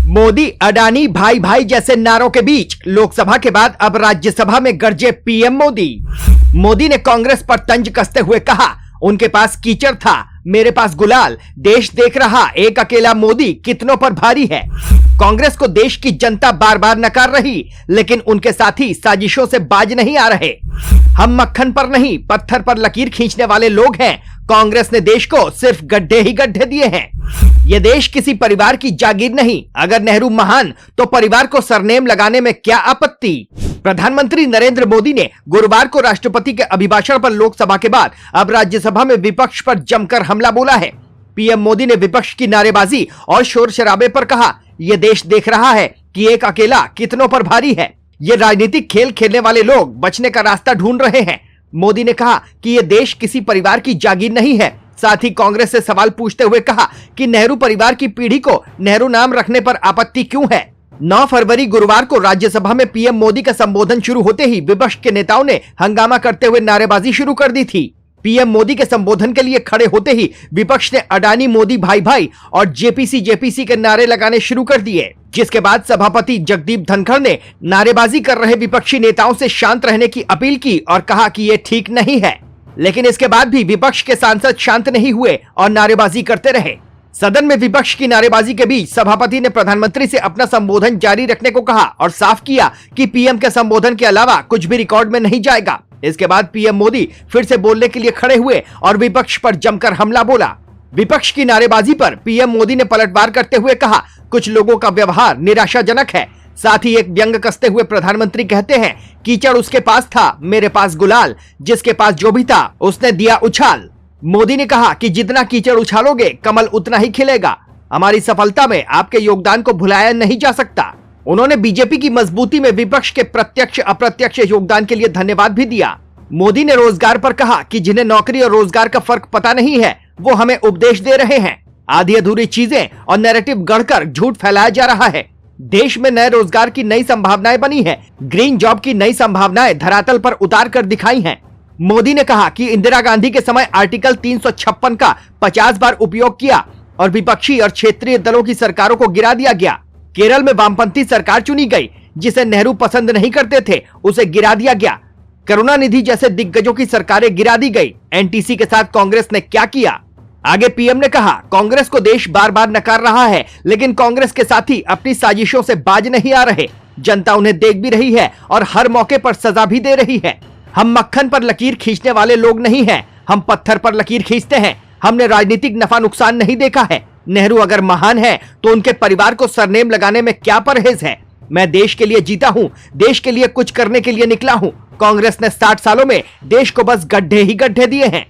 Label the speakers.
Speaker 1: मोदी अडानी भाई भाई जैसे नारों के बीच लोकसभा के बाद अब राज्यसभा में गरजे पीएम मोदी। मोदी ने कांग्रेस पर तंज कसते हुए कहा, उनके पास कीचड़ था, मेरे पास गुलाल, देश देख रहा एक अकेला मोदी कितनों पर भारी है। कांग्रेस को देश की जनता बार बार नकार रही, लेकिन उनके साथी साजिशों से बाज नहीं आ रहे। हम मक्खन पर नहीं पत्थर पर लकीर खींचने वाले लोग हैं। कांग्रेस ने देश को सिर्फ गड्ढे ही गड्ढे दिए हैं। यह देश किसी परिवार की जागीर नहीं। अगर नेहरू महान तो परिवार को सरनेम लगाने में क्या आपत्ति। प्रधानमंत्री नरेंद्र मोदी ने गुरुवार को राष्ट्रपति के अभिभाषण पर लोकसभा के बाद अब राज्यसभा में विपक्ष पर जमकर हमला बोला है। पीएम मोदी ने विपक्ष की नारेबाजी और शोर शराबे पर कहा, यह देश देख रहा है कि एक अकेला कितनों पर भारी है। ये राजनीतिक खेल खेलने वाले लोग बचने का रास्ता ढूंढ रहे हैं। मोदी ने कहा कि यह देश किसी परिवार की जागीर नहीं है। साथ ही कांग्रेस से सवाल पूछते हुए कहा कि नेहरू परिवार की पीढ़ी को नेहरू नाम रखने पर आपत्ति क्यों है। 9 फरवरी गुरुवार को राज्यसभा में पीएम मोदी का संबोधन शुरू होते ही विपक्ष के नेताओं ने हंगामा करते हुए नारेबाजी शुरू कर दी थी। पीएम मोदी के संबोधन के लिए खड़े होते ही विपक्ष ने अडानी मोदी भाई भाई और जेपीसी के नारे लगाने शुरू कर दिए, जिसके बाद सभापति जगदीप धनखड़ ने नारेबाजी कर रहे विपक्षी नेताओं से शांत रहने की अपील की और कहा कि ये ठीक नहीं है। लेकिन इसके बाद भी विपक्ष के सांसद शांत नहीं हुए और नारेबाजी करते रहे। सदन में विपक्ष की नारेबाजी के बीच सभापति ने प्रधानमंत्री से अपना संबोधन जारी रखने को कहा और साफ किया कि पीएम के संबोधन के अलावा कुछ भी रिकॉर्ड में नहीं जाएगा। इसके बाद पीएम मोदी फिर से बोलने के लिए खड़े हुए और विपक्ष पर जमकर हमला बोला। विपक्ष की नारेबाजी पर पीएम मोदी ने पलटवार करते हुए कहा, कुछ लोगों का व्यवहार निराशाजनक है। साथ ही एक व्यंग कसते हुए प्रधानमंत्री कहते हैं, कीचड़ उसके पास था, मेरे पास गुलाल, जिसके पास जो भी था उसने दिया उछाल। मोदी ने कहा कि जितना कीचड़ उछालोगे कमल उतना ही खिलेगा। हमारी सफलता में आपके योगदान को भुलाया नहीं जा सकता। उन्होंने बीजेपी की मजबूती में विपक्ष के प्रत्यक्ष अप्रत्यक्ष योगदान के लिए धन्यवाद भी दिया। मोदी ने रोजगार पर कहा कि जिन्हें नौकरी और रोजगार का फर्क पता नहीं है वो हमें उपदेश दे रहे हैं। आधी अधूरी चीजें और नैरेटिव गढ़कर झूठ फैलाया जा रहा है। देश में नए रोजगार की नई संभावनाएं बनी है। ग्रीन जॉब की नई संभावनाएं धरातल पर उतार कर दिखाई हैं। मोदी ने कहा कि इंदिरा गांधी के समय आर्टिकल 356 का 50 बार उपयोग किया और विपक्षी और क्षेत्रीय दलों की सरकारों को गिरा दिया गया। केरल में वामपंथी सरकार चुनी गई, जिसे नेहरू पसंद नहीं करते थे, उसे गिरा दिया गया। करुणानिधि जैसे दिग्गजों की सरकारें गिरा दी गई। एनटीसी के साथ कांग्रेस ने क्या किया। आगे पीएम ने कहा, कांग्रेस को देश बार बार नकार रहा है, लेकिन कांग्रेस के साथी अपनी साजिशों से बाज नहीं आ रहे। जनता उन्हें देख भी रही है और हर मौके पर सजा भी दे रही है। हम मक्खन पर लकीर खींचने वाले लोग नहीं हैं, हम पत्थर पर लकीर खींचते हैं। हमने राजनीतिक नफा नुकसान नहीं देखा है। नेहरू अगर महान है तो उनके परिवार को सरनेम लगाने में क्या परहेज है। मैं देश के लिए जीता हूं, देश के लिए कुछ करने के लिए निकला हूं। कांग्रेस ने 60 सालों में देश को बस गड्ढे ही गड्ढे दिए हैं।